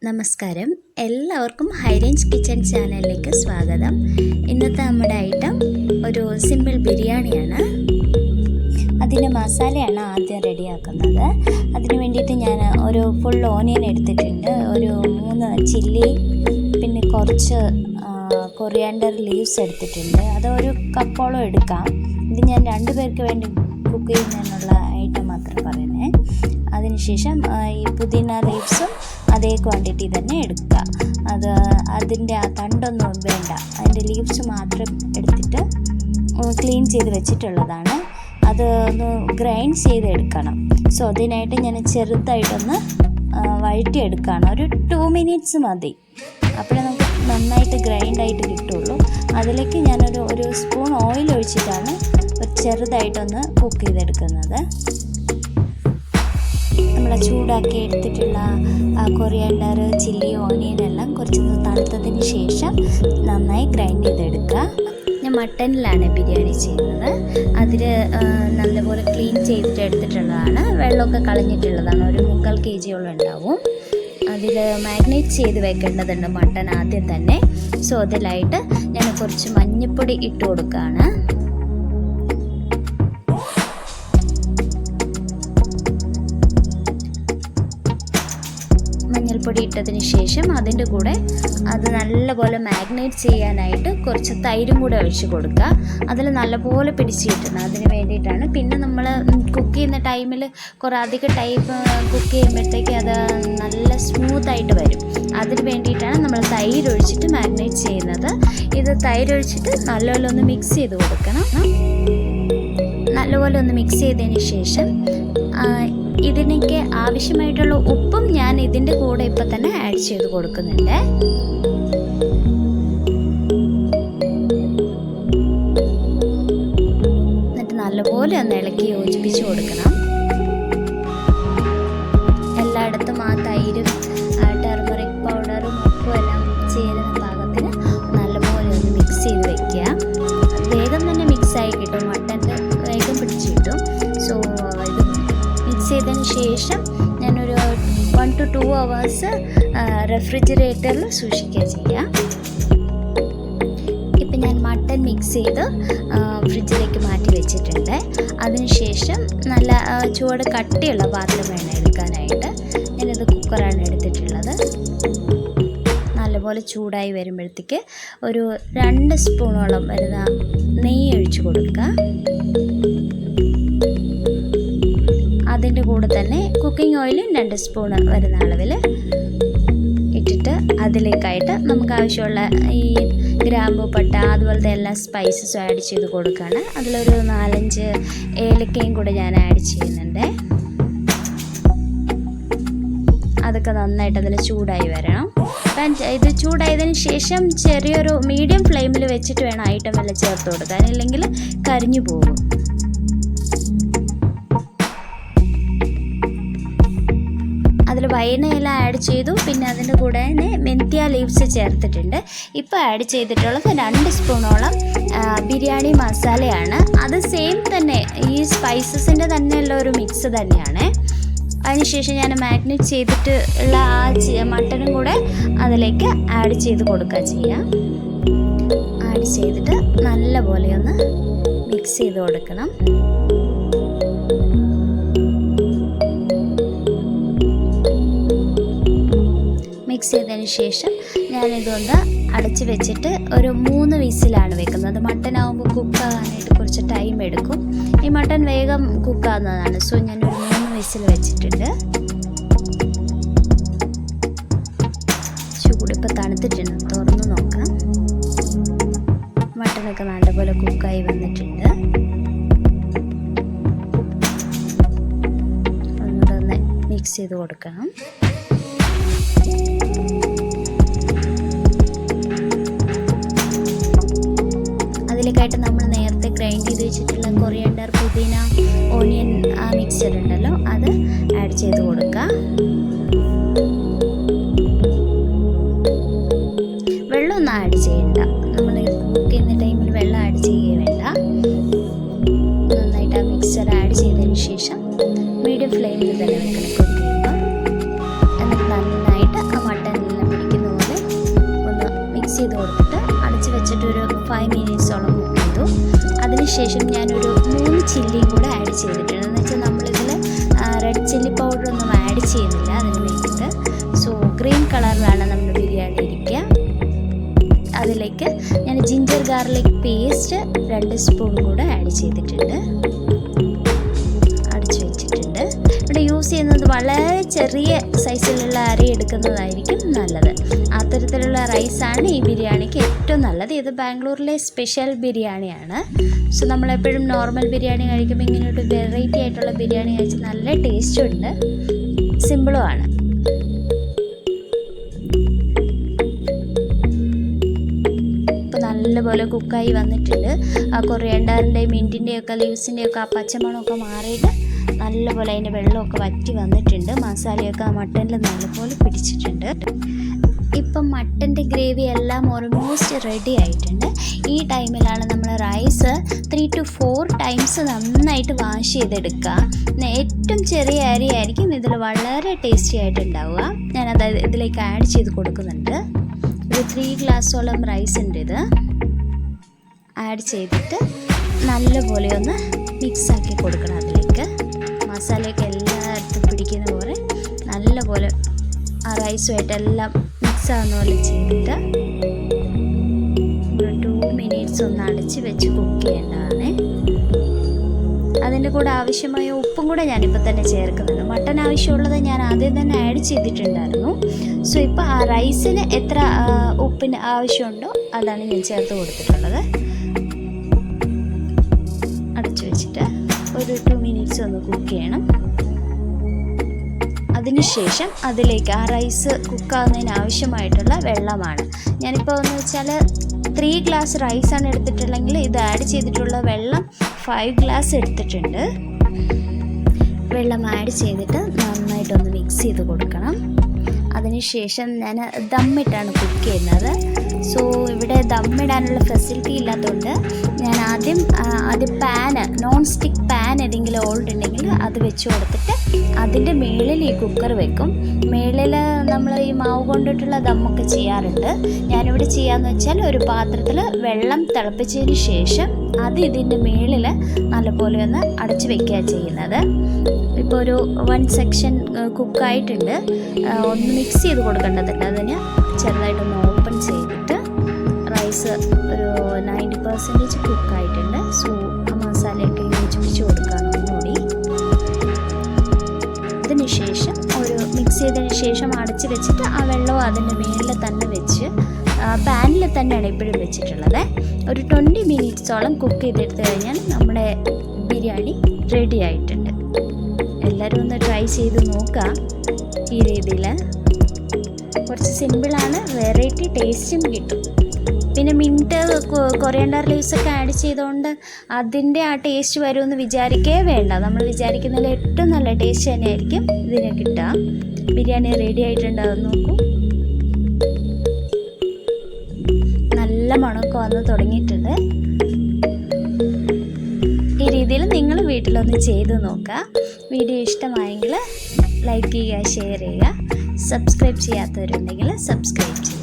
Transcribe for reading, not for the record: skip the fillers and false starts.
നമസ്കാരം, എല്ലാവർക്കും high range kitchen ചാനലിലേക്ക് സ്വാഗതം. ഇന്നത്തെ നമ്മുടെ ഐറ്റം ഒരു സിമ്പിൾ ബിരിയാണിയാണ്. അതിൻ്റെ മസാലയാണ് ആദ്യം റെഡിയാക്കുന്നത്. അതിന് വേണ്ടിയിട്ട് ഞാൻ ഒരു ഫുൾ ഓനിയൻ എടുത്തിട്ടുണ്ട്, ഒരു 3 ചില്ലി, പിന്നെ കുറച്ച് കൊറിയാണ്ടർ ലീവ്സ് എടുത്തിട്ടുണ്ട്. അത് ഒരു കപ്പോളം എടുക്കാം. ഇത് ഞാൻ 2 പേർക്ക് വേണ്ടി കുക്ക് ചെയ്യുന്നതിനുള്ള ഐറ്റം മാത്രം പറയുന്നത്. അതിനുശേഷം ഈ പുതിന ലീവ്സും അതേ ക്വാണ്ടിറ്റി തന്നെ എടുക്കുക. അതിൻ്റെ ആ തണ്ടൊന്നും വേണ്ട, അതിൻ്റെ ലീവ്സ് മാത്രം എടുത്തിട്ട് ക്ലീൻ ചെയ്ത് വെച്ചിട്ടുള്ളതാണ്. അത് ഒന്ന് ഗ്രൈൻഡ് ചെയ്തെടുക്കണം. സോ അതിനായിട്ട് ഞാൻ ചെറുതായിട്ടൊന്ന് വഴറ്റിയെടുക്കുകയാണ്. ഒരു 2 മിനിറ്റ്സ് മതി, അപ്പോഴേ നമുക്ക് നന്നായിട്ട് ഗ്രൈൻഡായിട്ട് കിട്ടുള്ളൂ. അതിലേക്ക് ഞാനൊരു സ്പൂൺ ഓയിൽ ഒഴിച്ചിട്ടാണ് ചെറുതായിട്ടൊന്ന് കുക്ക് ചെയ്തെടുക്കുന്നത്. നമ്മൾ ചൂടാക്കി എടുത്തിട്ടുള്ള കൊറിയാണ്ടർ, ചില്ലി, ഓനിയൻ എല്ലാം കുറച്ച് തണുത്തതിന് ശേഷം നന്നായി ഗ്രൈൻഡ് ചെയ്തെടുക്കുക. ഞാൻ മട്ടനിലാണ് ബിരിയാണി ചെയ്യുന്നത്. അതിൽ നല്ലപോലെ ക്ലീൻ ചെയ്തിട്ട് എടുത്തിട്ടുള്ളതാണ്. വെള്ളമൊക്കെ കളഞ്ഞിട്ടുള്ളതാണ്. ഒരു 3/4 kg ഉണ്ടാവും. അതിൽ മാഗ്നേറ്റ് ചെയ്ത് വെക്കേണ്ടതുണ്ട് മട്ടൻ ആദ്യം തന്നെ. സോ അതിലായിട്ട് ഞാൻ കുറച്ച് മഞ്ഞൾപ്പൊടി ഇട്ട് കൊടുക്കുകയാണ്. മഞ്ഞൾപ്പൊടി ഇട്ടതിന് ശേഷം അതിൻ്റെ കൂടെ അത് നല്ലപോലെ മാഗ്നേറ്റ് ചെയ്യാനായിട്ട് കുറച്ച് തൈരും കൂടെ ഒഴിച്ച് കൊടുക്കുക. അതിൽ നല്ലപോലെ പിടിച്ച് കിട്ടണം. അതിന് വേണ്ടിയിട്ടാണ്. പിന്നെ നമ്മൾ കുക്ക് ചെയ്യുന്ന ടൈമിൽ അധികം ടൈം കുക്ക് ചെയ്യുമ്പോഴത്തേക്ക് അത് നല്ല സ്മൂത്തായിട്ട് വരും. അതിന് വേണ്ടിയിട്ടാണ് നമ്മൾ തൈര് ഒഴിച്ചിട്ട് മാഗ്നേറ്റ് ചെയ്യുന്നത്. ഇത് തൈര് ഒഴിച്ചിട്ട് നല്ലപോലെ ഒന്ന് മിക്സ് ചെയ്ത് കൊടുക്കണം. നല്ലപോലെ ഒന്ന് മിക്സ് ചെയ്തതിന് ശേഷം ഇതിനൊക്കെ ആവശ്യമായിട്ടുള്ള ഉപ്പും ഞാൻ ഇതിൻ്റെ കൂടെ ഇപ്പം തന്നെ ആഡ് ചെയ്ത് കൊടുക്കുന്നുണ്ട്. എന്നിട്ട് നല്ലപോലെ ഒന്ന് ഇളക്കി യോജിപ്പിച്ച് കൊടുക്കണം. എല്ലായിടത്തും ആ തൈരും ടർമറിക് പൗഡറും ഉപ്പും എല്ലാം ചേരുന്ന പാകത്തിന് നല്ലപോലെ ഒന്ന് മിക്സ് ചെയ്ത് വെക്കുക. വേഗം തന്നെ മിക്സായി കിട്ടും, മട്ടൻ്റെ വേഗം പിടിച്ച് കിട്ടും. സോ ഇത് മിക്സ് ചെയ്തതിന് ശേഷം ഞാനൊരു 1 to 2 hours റെഫ്രിജറേറ്ററിൽ സൂക്ഷിക്കുക ചെയ്യുക. ഇപ്പം ഞാൻ മട്ടൻ മിക്സ് ചെയ്ത് ഫ്രിഡ്ജിലേക്ക് മാറ്റി വെച്ചിട്ടുണ്ട്. അതിനുശേഷം നല്ല ചൂട് കട്ടിയുള്ള പാത്രം വേണം എടുക്കാനായിട്ട്. ഞാനിത് കുക്കറാണ് എടുത്തിട്ടുള്ളത്. നല്ലപോലെ ചൂടായി വരുമ്പോഴത്തേക്ക് ഒരു 2 സ്പൂണോളം വരുന്ന നെയ്യ് ഒഴിച്ച് കൊടുക്കുക. അതിൻ്റെ കൂടെ തന്നെ കുക്കിംഗ് ഓയിലും 2 സ്പൂൺ വരുന്ന അളവിൽ ഇട്ടിട്ട് അതിലേക്കായിട്ട് നമുക്ക് ആവശ്യമുള്ള ഈ ഗ്രാമ്പു, പട്ട, അതുപോലത്തെ എല്ലാ സ്പൈസസും ആഡ് ചെയ്ത് കൊടുക്കുകയാണ്. അതിലൊരു 4-5 ഏലക്കയും കൂടെ ഞാൻ ആഡ് ചെയ്യുന്നുണ്ട്. അതൊക്കെ നന്നായിട്ട് അതിൽ ചൂടായി വരണം. അപ്പം ഇത് ചൂടായതിന് ശേഷം ചെറിയൊരു മീഡിയം ഫ്ലെയിമിൽ വെച്ചിട്ട് വേണം ഐറ്റം എല്ലാം ചേർത്ത് കൊടുക്കാൻ, ഇല്ലെങ്കിൽ കരിഞ്ഞു പോകും. അതിൽ വൈനയില ആഡ് ചെയ്തു. പിന്നെ അതിൻ്റെ കൂടെ തന്നെ മെന്ത്യ ലീവ്സ് ചേർത്തിട്ടുണ്ട്. ഇപ്പോൾ ആഡ് ചെയ്തിട്ടുള്ളത് 2 സ്പൂണോളം ബിരിയാണി മസാലയാണ്. അത് സെയിം തന്നെ, ഈ സ്പൈസസിൻ്റെ തന്നെയുള്ള ഒരു മിക്സ് തന്നെയാണ്. അതിനുശേഷം ഞാൻ മാഗ്നേറ്റ് ചെയ്തിട്ട് ഉള്ള ആ മട്ടനും കൂടെ അതിലേക്ക് ആഡ് ചെയ്ത് കൊടുക്കുക ചെയ്യാം. ആഡ് ചെയ്തിട്ട് നല്ലപോലെ ഒന്ന് മിക്സ് ചെയ്ത് കൊടുക്കണം. മിക്സ് ചെയ്തതിന് ശേഷം ഞാനിതൊന്ന് അടച്ച് വെച്ചിട്ട് ഒരു 3 വിസിലാണ് വെക്കുന്നത്. മട്ടനാകുമ്പോൾ കുക്കാകാനായിട്ട് കുറച്ച് ടൈം എടുക്കും. ഈ മട്ടൻ വേഗം കുക്കാവുന്നതാണ്. സോ ഞാനൊരു 3 വിസിൽ വെച്ചിട്ടുണ്ട്. ചൂടിപ്പോൾ തണുത്തിട്ടുണ്ട്, തുറന്ന് നോക്കാം. മട്ടനൊക്കെ നല്ലപോലെ കുക്കായി വന്നിട്ടുണ്ട്. ഒന്നുകൂടെ മിക്സ് ചെയ്ത് കൊടുക്കണം. അതിലേക്കായിട്ട് നമ്മൾ നേരത്തെ ഗ്രൈൻഡ് ചെയ്ത് വെച്ചിട്ടുള്ള കൊറിയാണ്ടർ, പുതിന, ഓനിയൻ ആ മിക്സ്ചർ ഉണ്ടല്ലോ, അത് ആഡ് ചെയ്ത് കൊടുക്കുക. വെള്ളമൊന്നും ആഡ് ചെയ്യണ്ട. നമ്മൾ കുക്ക് ചെയ്യുന്ന ടൈമിൽ വെള്ളം ആഡ് ചെയ്യേ വേണ്ട. നന്നായിട്ട് ആ മിക്സ്ചർ ആഡ് ചെയ്തതിന് ശേഷം മീഡിയം ഫ്ലെയിമിൽ തന്നെ വെക്കണം കുക്ക് ചെയ്യുമ്പോൾ. ചെയ്ത് കൊടുത്തിട്ട് അടച്ച് വെച്ചിട്ട് ഒരു 5 മിനിറ്റ്സോളം കുക്ക് ചെയ്തു. അതിനുശേഷം ഞാനൊരു 3 ചില്ലിയും കൂടെ ആഡ് ചെയ്തിട്ടുണ്ട്. എന്ന് വെച്ചാൽ നമ്മളിതിൽ റെഡ് ചില്ലി പൗഡറൊന്നും ആഡ് ചെയ്യുന്നില്ല അതിന് വേണ്ടിയിട്ട്. സോ ഗ്രീൻ കളറിലാണ് നമ്മുടെ ബിരിയാണി ഇരിക്കുക. അതിലേക്ക് ഞാൻ ജിഞ്ചർ ഗാർലിക് പേസ്റ്റ് 2 സ്പൂൺ കൂടെ ആഡ് ചെയ്തിട്ടുണ്ട്. അടച്ചു വെച്ചിട്ടുണ്ട്. ഇവിടെ യൂസ് ചെയ്യുന്നത് വളരെ ചെറിയ സൈസിലുള്ള അരി എടുക്കുന്നതായിരിക്കും നല്ലത്. അത്തരത്തിലുള്ള റൈസാണ് ഈ ബിരിയാണിക്ക് ഏറ്റവും നല്ലത്. ഇത് ബാംഗ്ലൂരിലെ സ്പെഷ്യൽ ബിരിയാണിയാണ്. സോ നമ്മളെപ്പോഴും നോർമൽ ബിരിയാണി കഴിക്കുമ്പോൾ ഇങ്ങനെയൊരു വെറൈറ്റി ആയിട്ടുള്ള ബിരിയാണി കഴിച്ച് നല്ല ടേസ്റ്റും ഉണ്ട്, സിമ്പിളുമാണ്. നല്ലപോലെ കുക്കായി വന്നിട്ടുണ്ട്. ആ കൊറിയാണ്ടറിൻ്റെയും മിൻറ്റിൻ്റെയും ഒക്കെ ലീവ്സിൻ്റെയും ഒക്കെ ആ പച്ചമണമൊക്കെ മാറിയിട്ട് നല്ലപോലെ അതിൻ്റെ വെള്ളമൊക്കെ വറ്റി വന്നിട്ടുണ്ട്. മസാലയൊക്കെ ആ മട്ടനിൽ നല്ലപോലെ പിടിച്ചിട്ടുണ്ട്. ഇപ്പം മട്ടൻ്റെ ഗ്രേവി എല്ലാം ഓൾമോസ്റ്റ് റെഡി ആയിട്ടുണ്ട്. ഈ ടൈമിലാണ് നമ്മൾ റൈസ് 3 to 4 ടൈംസ് നന്നായിട്ട് വാഷ് ചെയ്തെടുക്കുക. ഏറ്റവും ചെറിയ അരി ആയിരിക്കും ഇതിൽ വളരെ ടേസ്റ്റി ആയിട്ടുണ്ടാവുക. ഞാനത് ഇതിലേക്ക് ആഡ് ചെയ്ത് കൊടുക്കുന്നുണ്ട്. ഒരു 3 ഗ്ലാസ്സോളം റൈസ് ഉണ്ട്. ഇത് ആഡ് ചെയ്തിട്ട് നല്ലപോലെ ഒന്ന് മിക്സാക്കി കൊടുക്കണം. അതിലേക്ക് മസാലയൊക്കെ എല്ലായിടത്തും പിടിക്കുന്ന പോലെ നല്ലപോലെ ആ റൈസുമായിട്ട് എല്ലാം മിക്സ് ആവുന്ന പോലെ ചെയ്തിട്ട് ഒരു 2 മിനിറ്റ്സ് ഒന്ന് അടച്ച് വെച്ച് കുക്ക് ചെയ്യേണ്ടതാണ്. അതിൻ്റെ കൂടെ ആവശ്യമായ ഉപ്പും കൂടെ ഞാനിപ്പോൾ തന്നെ ചേർക്കുന്നുണ്ട്. മട്ടൻ ആവശ്യമുള്ളത് ഞാൻ ആദ്യം തന്നെ ആഡ് ചെയ്തിട്ടുണ്ടായിരുന്നു. സോ ഇപ്പോൾ ആ റൈസിന് എത്ര ഉപ്പിന് ആവശ്യമുണ്ടോ അതാണ് ഞാൻ ചേർത്ത് കൊടുത്തിട്ടുള്ളത്. അടച്ചു വെച്ചിട്ട് ഒരു 2 മിനിറ്റ്സ് ഒന്ന് കുക്ക് ചെയ്യണം. അതിനുശേഷം അതിലേക്ക് ആ റൈസ് കുക്കാവുന്നതിന് ആവശ്യമായിട്ടുള്ള വെള്ളമാണ്. ഞാനിപ്പോൾ എന്ന് വെച്ചാൽ 3 ഗ്ലാസ് റൈസാണ് എടുത്തിട്ടുള്ളെങ്കിൽ ഇത് ആഡ് ചെയ്തിട്ടുള്ള വെള്ളം 5 ഗ്ലാസ് എടുത്തിട്ടുണ്ട്. വെള്ളം ആഡ് ചെയ്തിട്ട് നന്നായിട്ടൊന്ന് മിക്സ് ചെയ്ത് കൊടുക്കണം. അതിനുശേഷം ഞാൻ ദമ്മിട്ടാണ് കുക്ക് ചെയ്യുന്നത്. സോ ഇവിടെ ദമ്മിടാനുള്ള ഫെസിലിറ്റി ഇല്ലാത്തതുകൊണ്ട് ഞാൻ ആദ്യം പാന്, നോൺ സ്റ്റിക്ക് പാൻ ഏതെങ്കിലും ഓൾഡ് ഉണ്ടെങ്കിൽ അത് വെച്ച് കൊടുത്തിട്ട് അതിൻ്റെ മുകളിൽ ഈ കുക്കർ വെക്കും. മുകളിൽ നമ്മൾ ഈ മാവ് കൊണ്ടിട്ടുള്ള ദമ്മൊക്കെ ചെയ്യാറുണ്ട്. ഞാനിവിടെ ചെയ്യാമെന്ന് വെച്ചാൽ ഒരു പാത്രത്തിൽ വെള്ളം തിളപ്പിച്ചതിന് ശേഷം അത് ഇതിൻ്റെ മുകളിൽ നല്ലപോലെ ഒന്ന് അടച്ച് വയ്ക്കുക ചെയ്യുന്നത്. ഇപ്പോൾ ഒരു 1 സെക്ഷൻ കുക്കായിട്ടുണ്ട്. ഒന്ന് മിക്സ് ചെയ്ത് കൊടുക്കേണ്ടതുണ്ട്. അതിന് ചെറുതായിട്ടൊന്ന് ഓപ്പൺ ചെയ്തിട്ട് റൈസ് ഒരു 90% കുക്കായിട്ടുണ്ട്. സോ ആ മസാലയൊക്കെ യോജിപ്പിച്ച് കൊടുക്കാം ഒന്നുകൂടി. അതിനുശേഷം ഒരു മിക്സ് ചെയ്തതിന് ശേഷം അടച്ച് വെച്ചിട്ട് ആ വെള്ളവും അതിൻ്റെ മുകളിൽ തന്നെ വെച്ച് പാനിൽ തന്നെയാണ് ഇപ്പോഴും വെച്ചിട്ടുള്ളത്. ഒരു 20 മിനിറ്റ്സോളം കുക്ക് ചെയ്തെടുത്ത് കഴിഞ്ഞാൽ നമ്മുടെ ബിരിയാണി റെഡി ആയിട്ടുണ്ട്. എല്ലാവരും ഒന്ന് ട്രൈ ചെയ്ത് നോക്കാം. ഈ രീതിയിൽ കുറച്ച് സിമ്പിളാണ്, വെറൈറ്റി ടേസ്റ്റും കിട്ടും. പിന്നെ മിൻറ്റ്, കൊറിയാണ്ടർ ലീവ്സൊക്കെ ആഡ് ചെയ്തുകൊണ്ട് അതിൻ്റെ ആ ടേസ്റ്റ് വരുമെന്ന് വിചാരിക്കേ വേണ്ട. നമ്മൾ വിചാരിക്കുന്നതിൽ ഏറ്റവും നല്ല ടേസ്റ്റ് തന്നെയായിരിക്കും ഇതിന് കിട്ടുക. ബിരിയാണി റെഡി ആയിട്ടുണ്ടാവും. നോക്കൂ, നല്ല മണമൊക്കെ വന്ന് തുടങ്ങിയിട്ടുണ്ട്. ഈ രീതിയിൽ നിങ്ങൾ വീട്ടിലൊന്ന് ചെയ്ത് നോക്കുക. വീഡിയോ ഇഷ്ടമായെങ്കിൽ ലൈക്ക് ചെയ്യുക, ഷെയർ ചെയ്യുക. സബ്സ്ക്രൈബ് ചെയ്യാത്തവരുണ്ടെങ്കിൽ സബ്സ്ക്രൈബ് ചെയ്യുക.